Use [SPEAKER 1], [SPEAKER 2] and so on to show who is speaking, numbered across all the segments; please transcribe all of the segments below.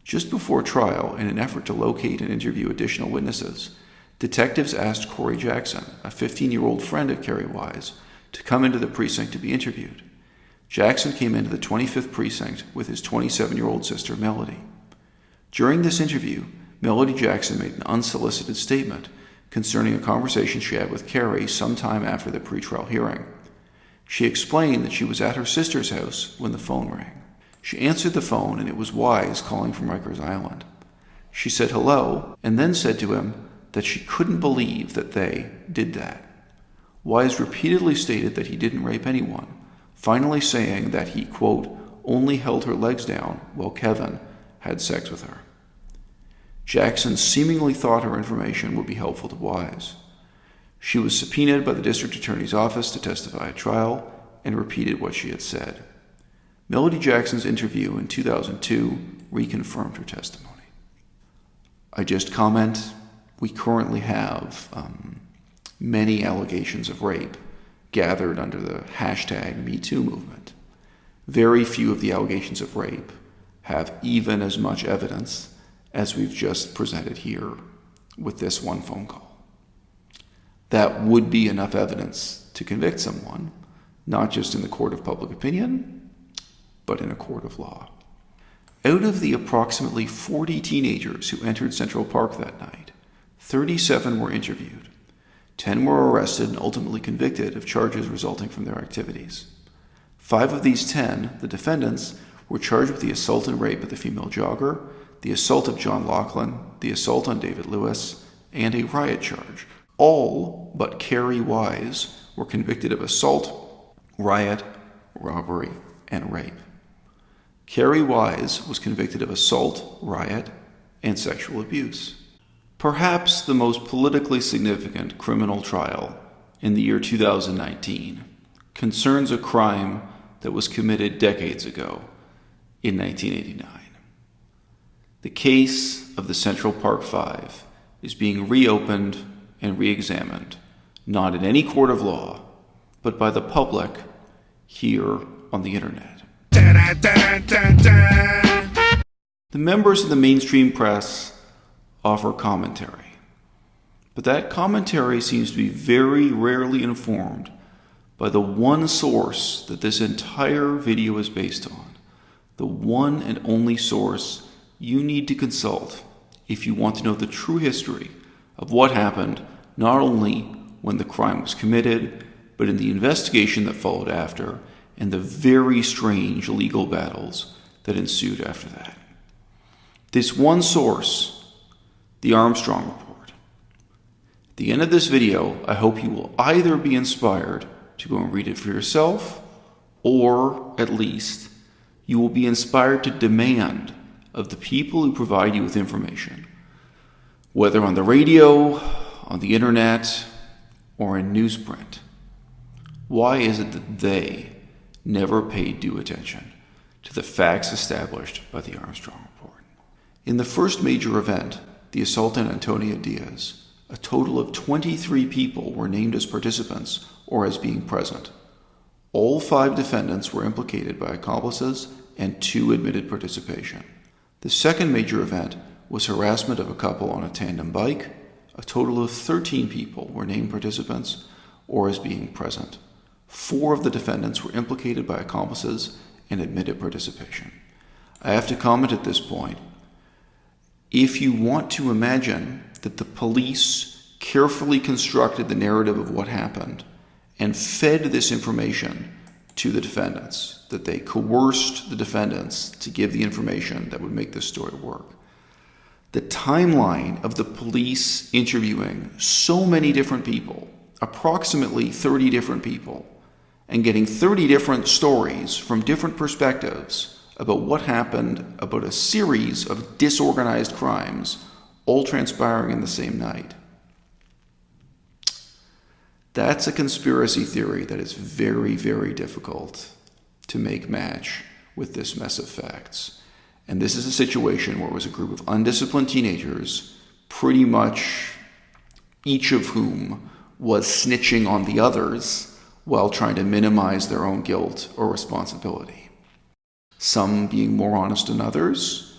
[SPEAKER 1] Just before trial, in an effort to locate and interview additional witnesses, detectives asked Corey Jackson, a 15-year-old friend of Kerry Wise, to come into the precinct to be interviewed. Jackson came into the 25th precinct with his 27-year-old sister, Melody. During this interview, Melody Jackson made an unsolicited statement concerning a conversation she had with Kerry sometime after the pretrial hearing. She explained that she was at her sister's house when the phone rang. She answered the phone, and it was Wise calling from Rikers Island. She said hello, and then said to him that she couldn't believe that they did that. Wise repeatedly stated that he didn't rape anyone, finally saying that he, quote, only held her legs down while Kevin had sex with her. Jackson seemingly thought her information would be helpful to Wise. She was subpoenaed by the district attorney's office to testify at trial and repeated what she had said. Melody Jackson's interview in 2002 reconfirmed her testimony. I just comment, we currently have many allegations of rape gathered under the hashtag #MeToo movement. Very few of the allegations of rape have even as much evidence as we've just presented here with this one phone call. That would be enough evidence to convict someone, not just in the court of public opinion, but in a court of law. Out of the approximately 40 teenagers who entered Central Park that night, 37 were interviewed. 10 were arrested and ultimately convicted of charges resulting from their activities. 5 of these 10, the defendants, were charged with the assault and rape of the female jogger, the assault of John Laughlin, the assault on David Lewis, and a riot charge. All but Kerry Wise were convicted of assault, riot, robbery, and rape. Kerry Wise was convicted of assault, riot, and sexual abuse. Perhaps the most politically significant criminal trial in the year 2019 concerns a crime that was committed decades ago in 1989. The case of the Central Park Five is being reopened and re-examined, not in any court of law, but by the public here on the internet. The members of the mainstream press offer commentary, but that commentary seems to be very rarely informed by the one source that this entire video is based on, the one and only source you need to consult if you want to know the true history of what happened, not only when the crime was committed, but in the investigation that followed after, and the very strange legal battles that ensued after that. This one source, the Armstrong report. At the end of this video, I hope you will either be inspired to go and read it for yourself, or at least you will be inspired to demand of the people who provide you with information, whether on the radio, on the internet, or in newsprint. Why is it that they never paid due attention to the facts established by the Armstrong report? In the first major event, the assault on Antonio Diaz, a total of 23 people were named as participants or as being present. All 5 defendants were implicated by accomplices and 2 admitted participation. The second major event was harassment of a couple on a tandem bike. A total of 13 people were named participants or as being present. 4 of the defendants were implicated by accomplices and admitted participation. I have to comment at this point. If you want to imagine that the police carefully constructed the narrative of what happened and fed this information to the defendants, that they coerced the defendants to give the information that would make this story work, the timeline of the police interviewing so many different people, approximately 30 different people, and getting 30 different stories from different perspectives about what happened, about a series of disorganized crimes, all transpiring in the same night. That's a conspiracy theory that is very, very difficult to make match with this mess of facts. And this is a situation where it was a group of undisciplined teenagers, pretty much each of whom was snitching on the others while trying to minimize their own guilt or responsibility. Some being more honest than others,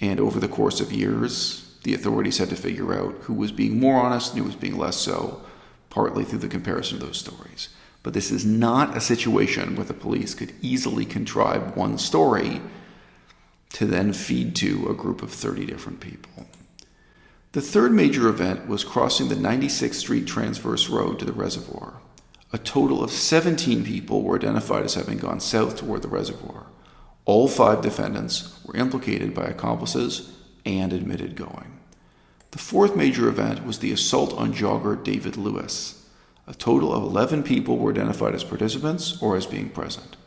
[SPEAKER 1] And over the course of years, the authorities had to figure out who was being more honest and who was being less so, partly through the comparison of those stories. But this is not a situation where the police could easily contrive one story to then feed to a group of 30 different people. The third major event was crossing the 96th Street transverse road to the reservoir. A total of 17 people were identified as having gone south toward the reservoir. All 5 defendants were implicated by accomplices and admitted going. The fourth major event was the assault on jogger David Lewis. A total of 11 people were identified as participants or as being present.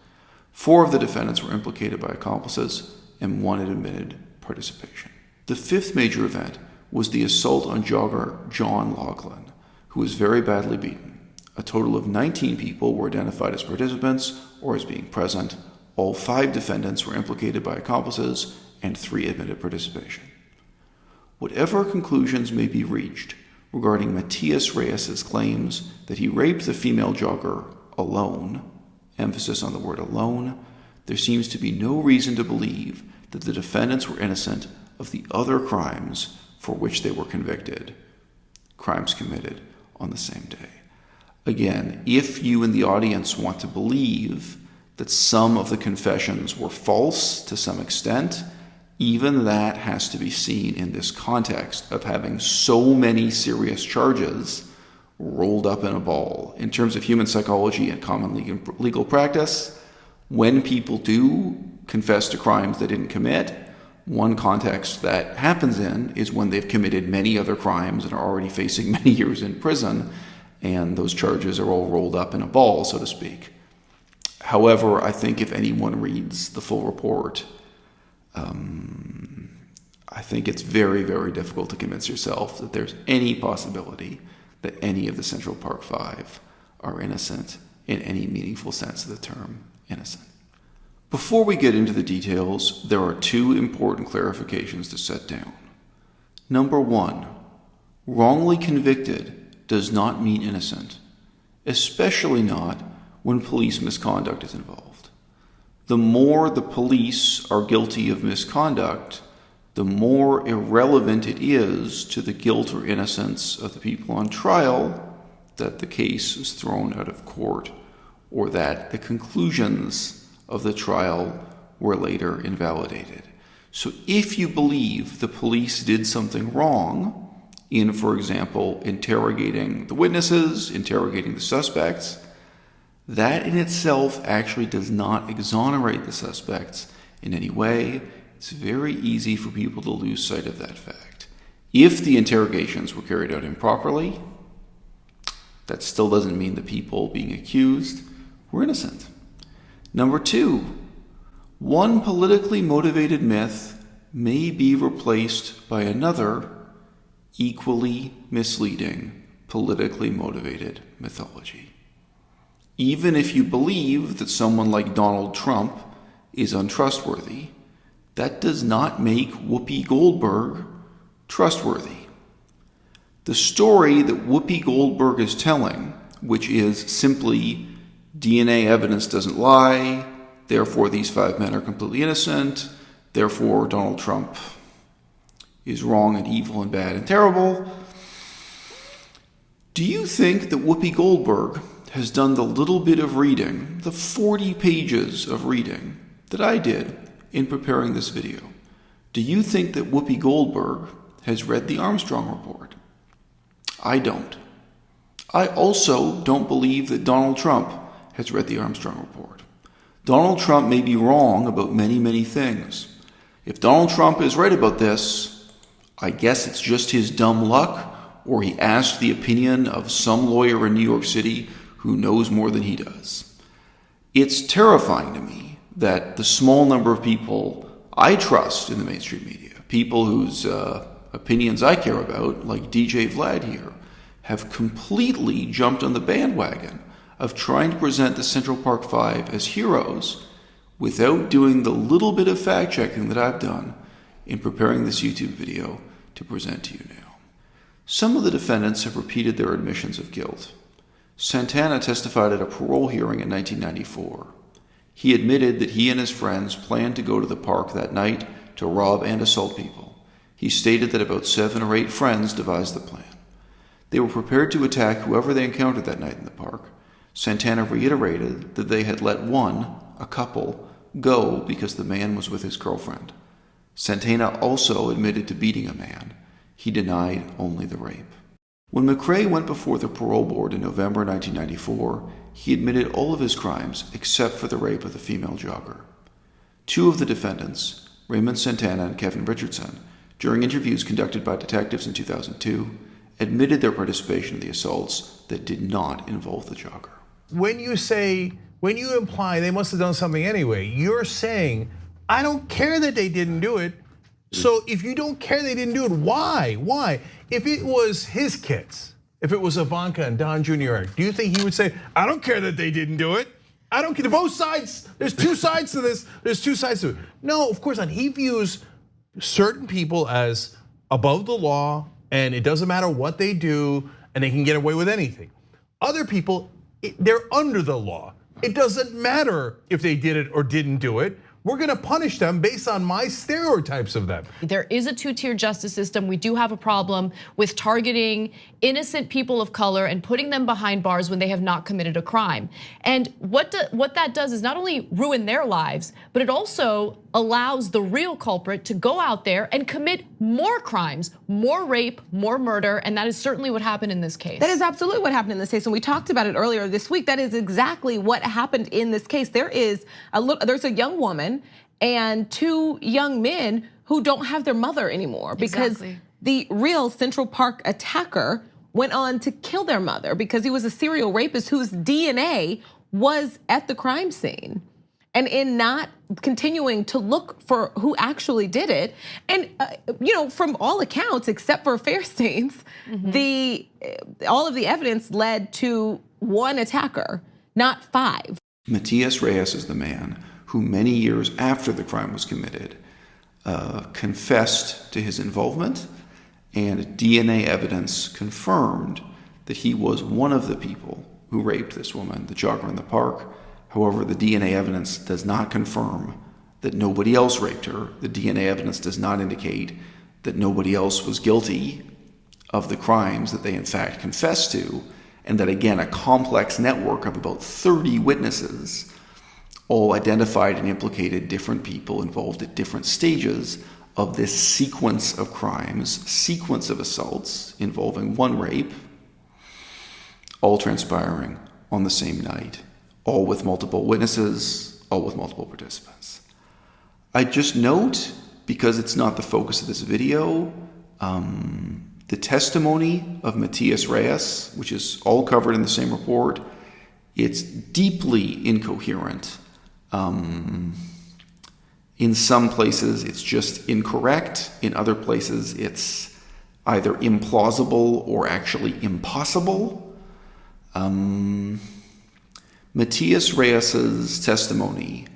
[SPEAKER 1] 4 of the defendants were implicated by accomplices, and 1 had admitted participation. The fifth major event was the assault on jogger John Laughlin, who was very badly beaten. A total of 19 people were identified as participants or as being present. All 5 defendants were implicated by accomplices, and 3 admitted participation. Whatever conclusions may be reached regarding Matias Reyes' claims that he raped the female jogger alone, emphasis on the word alone, there seems to be no reason to believe that the defendants were innocent of the other crimes for which they were convicted, crimes committed on the same day. Again, if you in the audience want to believe that some of the confessions were false to some extent, even that has to be seen in this context of having so many serious charges rolled up in a ball. In terms of human psychology and common legal practice, when people do confess to crimes they didn't commit, one context that happens in is when they've committed many other crimes and are already facing many years in prison, and those charges are all rolled up in a ball, so to speak. However, I think if anyone reads the full report, I think it's very, very difficult to convince yourself that there's any possibility that any of the Central Park Five are innocent in any meaningful sense of the term innocent. Before we get into the details, there are 2 important clarifications to set down. Number 1, wrongly convicted does not mean innocent, especially not when police misconduct is involved. The more the police are guilty of misconduct, the more irrelevant it is to the guilt or innocence of the people on trial that the case is thrown out of court or that the conclusions of the trial were later invalidated. So if you believe the police did something wrong in, for example, interrogating the witnesses, interrogating the suspects, that in itself actually does not exonerate the suspects in any way. It's very easy for people to lose sight of that fact. If the interrogations were carried out improperly, that still doesn't mean the people being accused were innocent. Number 2, one politically motivated myth may be replaced by another equally misleading politically motivated mythology. Even if you believe that someone like Donald Trump is untrustworthy, that does not make Whoopi Goldberg trustworthy. The story that Whoopi Goldberg is telling, which is simply DNA evidence doesn't lie, therefore these 5 men are completely innocent, therefore Donald Trump is wrong and evil and bad and terrible. Do you think that Whoopi Goldberg has done the little bit of reading, the 40 pages of reading that I did in preparing this video? Do you think that Whoopi Goldberg has read the Armstrong report? I don't. I also don't believe that Donald Trump has read the Armstrong report. Donald Trump may be wrong about many, many things. If Donald Trump is right about this, I guess it's just his dumb luck, or he asked the opinion of some lawyer in New York City who knows more than he does. It's terrifying to me that the small number of people I trust in the mainstream media, people whose opinions I care about, like DJ Vlad here, have completely jumped on the bandwagon of trying to present the Central Park Five as heroes without doing the little bit of fact-checking that I've done in preparing this YouTube video to present to you now. Some of the defendants have repeated their admissions of guilt. Santana testified at a parole hearing in 1994. He admitted that he and his friends planned to go to the park that night to rob and assault people. He stated that about 7 or 8 friends devised the plan. They were prepared to attack whoever they encountered that night in the park. Santana reiterated that they had let one, a couple, go because the man was with his girlfriend. Santana also admitted to beating a man. He denied only the rape. When McRae went before the parole board in November 1994, he admitted all of his crimes except for the rape of the female jogger. 2 of the defendants, Raymond Santana and Kevin Richardson, during interviews conducted by detectives in 2002, admitted their participation in the assaults that did not involve the jogger.
[SPEAKER 2] When you imply they must have done something anyway, you're saying, I don't care that they didn't do it. So if you don't care they didn't do it, why? Why? If it was his kids, if it was Ivanka and Don Jr., do you think he would say, I don't care that they didn't do it? I don't care, both sides, there's 2 sides to this, there's 2 sides to it. No, of course not. He views certain people as above the law, and it doesn't matter what they do, and they can get away with anything. Other people, they're under the law. It doesn't matter if they did it or didn't do it. We're gonna punish them based on my stereotypes of them.
[SPEAKER 3] There is a 2-tier justice system. We do have a problem with targeting innocent people of color and putting them behind bars when they have not committed a crime. And what that does is not only ruin their lives, but it also allows the real culprit to go out there and commit more crimes, more rape, more murder, and that is certainly what happened in this case.
[SPEAKER 4] That is absolutely what happened in this case, and we talked about it earlier this week. That is exactly what happened in this case. There's a young woman and 2 young men who don't have their mother anymore because the real Central Park attacker went on to kill their mother because he was a serial rapist whose DNA was at the crime scene. And in not continuing to look for who actually did it, and from all accounts, except for Fairstain's, all of the evidence led to 1 attacker, not 5.
[SPEAKER 1] Matias Reyes is the man who many years after the crime was committed confessed to his involvement, and DNA evidence confirmed that he was one of the people who raped this woman, the jogger in the park. However, the DNA evidence does not confirm that nobody else raped her. The DNA evidence does not indicate that nobody else was guilty of the crimes that they in fact confessed to, and that again, a complex network of about 30 witnesses all identified and implicated different people involved at different stages of this sequence of crimes, sequence of assaults involving 1 rape, all transpiring on the same night, all with multiple witnesses, all with multiple participants. I just note, because it's not the focus of this video, the testimony of Matias Reyes, which is all covered in the same report, it's deeply incoherent. In some places, it's just incorrect. In other places, it's either implausible or actually impossible. Matias Reyes's testimony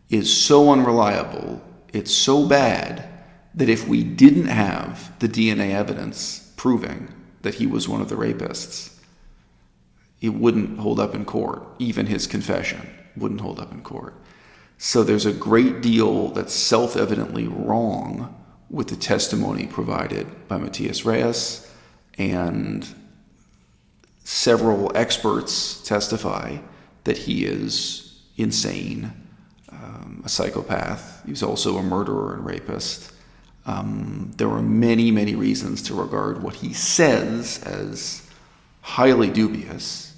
[SPEAKER 1] is so unreliable, it's so bad, that if we didn't have the DNA evidence proving that he was one of the rapists, it wouldn't hold up in court. Even his confession wouldn't hold up in court. So there's a great deal that's self-evidently wrong with the testimony provided by Matias Reyes, and several experts testify that he is insane, a psychopath. He's also a murderer and rapist. There are many, many reasons to regard what he says as highly dubious,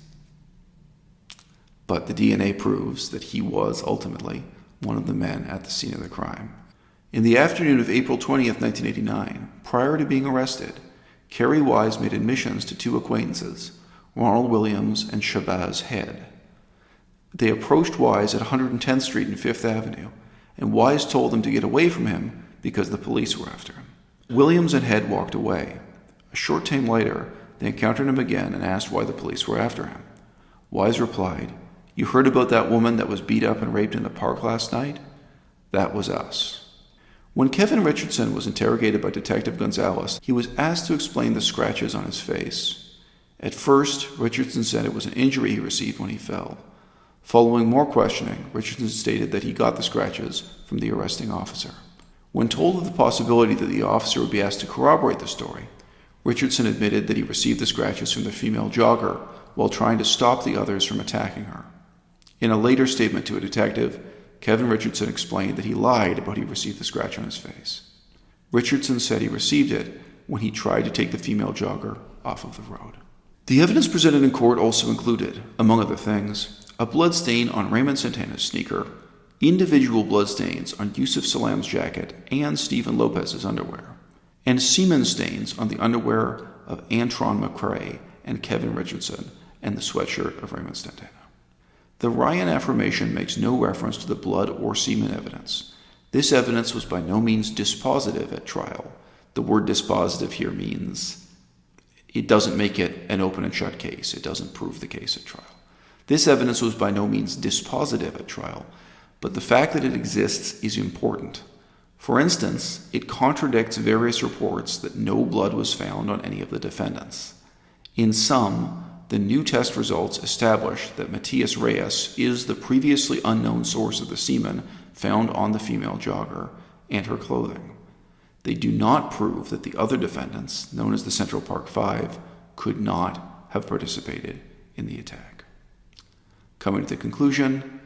[SPEAKER 1] but the DNA proves that he was ultimately one of the men at the scene of the crime. In the afternoon of April 20th, 1989, prior to being arrested, Kerry Wise made admissions to 2 acquaintances, Ronald Williams and Shabazz Head. They approached Wise at 110th Street and 5th Avenue, and Wise told them to get away from him because the police were after him. Williams and Head walked away. A short time later, they encountered him again and asked why the police were after him. Wise replied, "You heard about that woman that was beat up and raped in the park last night? That was us." When Kevin Richardson was interrogated by Detective Gonzalez, he was asked to explain the scratches on his face. At first, Richardson said it was an injury he received when he fell. Following more questioning, Richardson stated that he got the scratches from the arresting officer. When told of the possibility that the officer would be asked to corroborate the story, Richardson admitted that he received the scratches from the female jogger while trying to stop the others from attacking her. In a later statement to a detective, Kevin Richardson explained that he lied about he received the scratch on his face. Richardson said he received it when he tried to take the female jogger off of the road. The evidence presented in court also included, among other things, a blood stain on Raymond Santana's sneaker, individual bloodstains on Yusuf Salam's jacket and Stephen Lopez's underwear, and semen stains on the underwear of Antron McCrae and Kevin Richardson and the sweatshirt of Raymond Santana. The Ryan affirmation makes no reference to the blood or semen evidence. This evidence was by no means dispositive at trial. The word dispositive here means it doesn't make it an open and shut case. It doesn't prove the case at trial. This evidence was by no means dispositive at trial, but the fact that it exists is important. For instance, it contradicts various reports that no blood was found on any of the defendants. In sum, the new test results establish that Matias Reyes is the previously unknown source of the semen found on the female jogger and her clothing. They do not prove that the other defendants, known as the Central Park Five, could not have participated in the attack. Coming to the conclusion,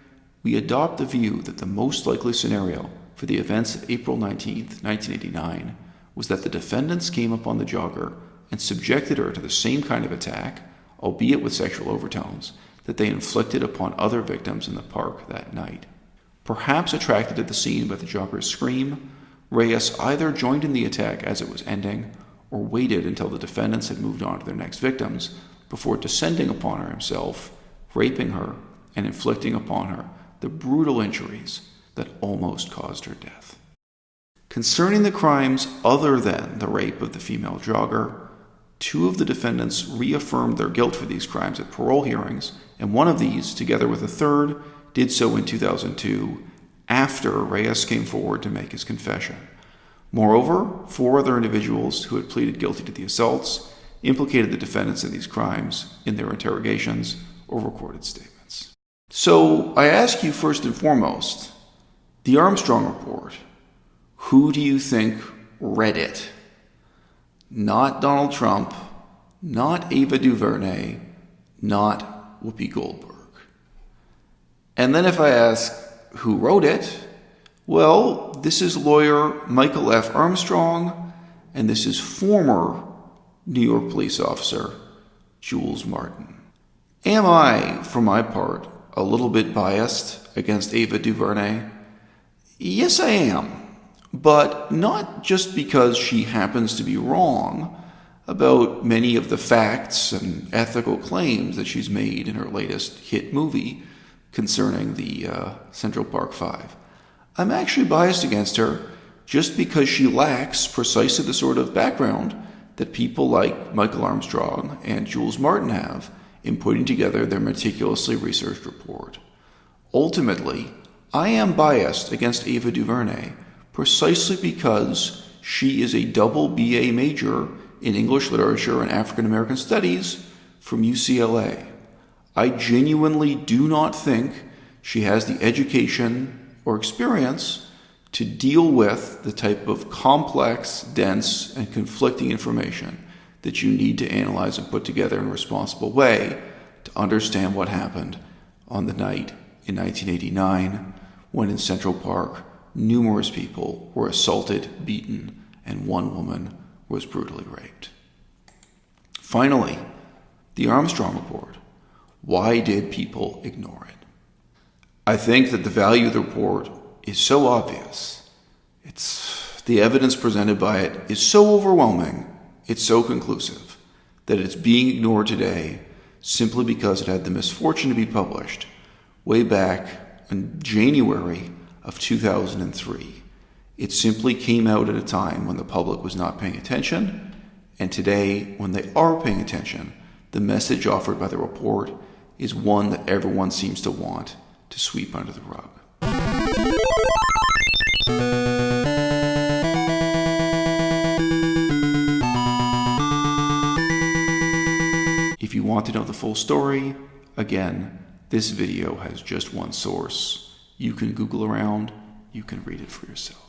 [SPEAKER 1] we adopt the view that the most likely scenario for the events of April 19, 1989, was that the defendants came upon the jogger and subjected her to the same kind of attack, albeit with sexual overtones, that they inflicted upon other victims in the park that night. Perhaps attracted to the scene by the jogger's scream, Reyes either joined in the attack as it was ending or waited until the defendants had moved on to their next victims before descending upon her himself, raping her, and inflicting upon her the brutal injuries that almost caused her death. Concerning the crimes other than the rape of the female jogger, two of the defendants reaffirmed their guilt for these crimes at parole hearings, and one of these, together with a third, did so in 2002 after Reyes came forward to make his confession. Moreover, 4 other individuals who had pleaded guilty to the assaults implicated the defendants in these crimes in their interrogations or recorded statements. So I ask you first and foremost, the Armstrong report, who do you think read it? Not Donald Trump, not Ava DuVernay, not Whoopi Goldberg. And then if I ask who wrote it, well, this is lawyer Michael F. Armstrong, and this is former New York police officer Jules Martin. Am I, for my part, a little bit biased against Ava DuVernay? Yes, I am, but not just because she happens to be wrong about many of the facts and ethical claims that she's made in her latest hit movie concerning the Central Park Five. I'm actually biased against her just because she lacks precisely the sort of background that people like Michael Armstrong and Jules Martin have in putting together their meticulously researched report. Ultimately, I am biased against Ava DuVernay precisely because she is a double BA major in English Literature and African American Studies from UCLA. I genuinely do not think she has the education or experience to deal with the type of complex, dense, and conflicting information that you need to analyze and put together in a responsible way to understand what happened on the night in 1989 when in Central Park numerous people were assaulted, beaten, and one woman was brutally raped. Finally, the Armstrong report. Why did people ignore it? I think that the value of the report is so obvious. The evidence presented by it is so overwhelming, it's so conclusive, that it's being ignored today simply because it had the misfortune to be published way back in January of 2003. It simply came out at a time when the public was not paying attention, and today, when they are paying attention, the message offered by the report is one that everyone seems to want to sweep under the rug. If you want to know the full story, again, this video has just one source. You can Google around, you can read it for yourself.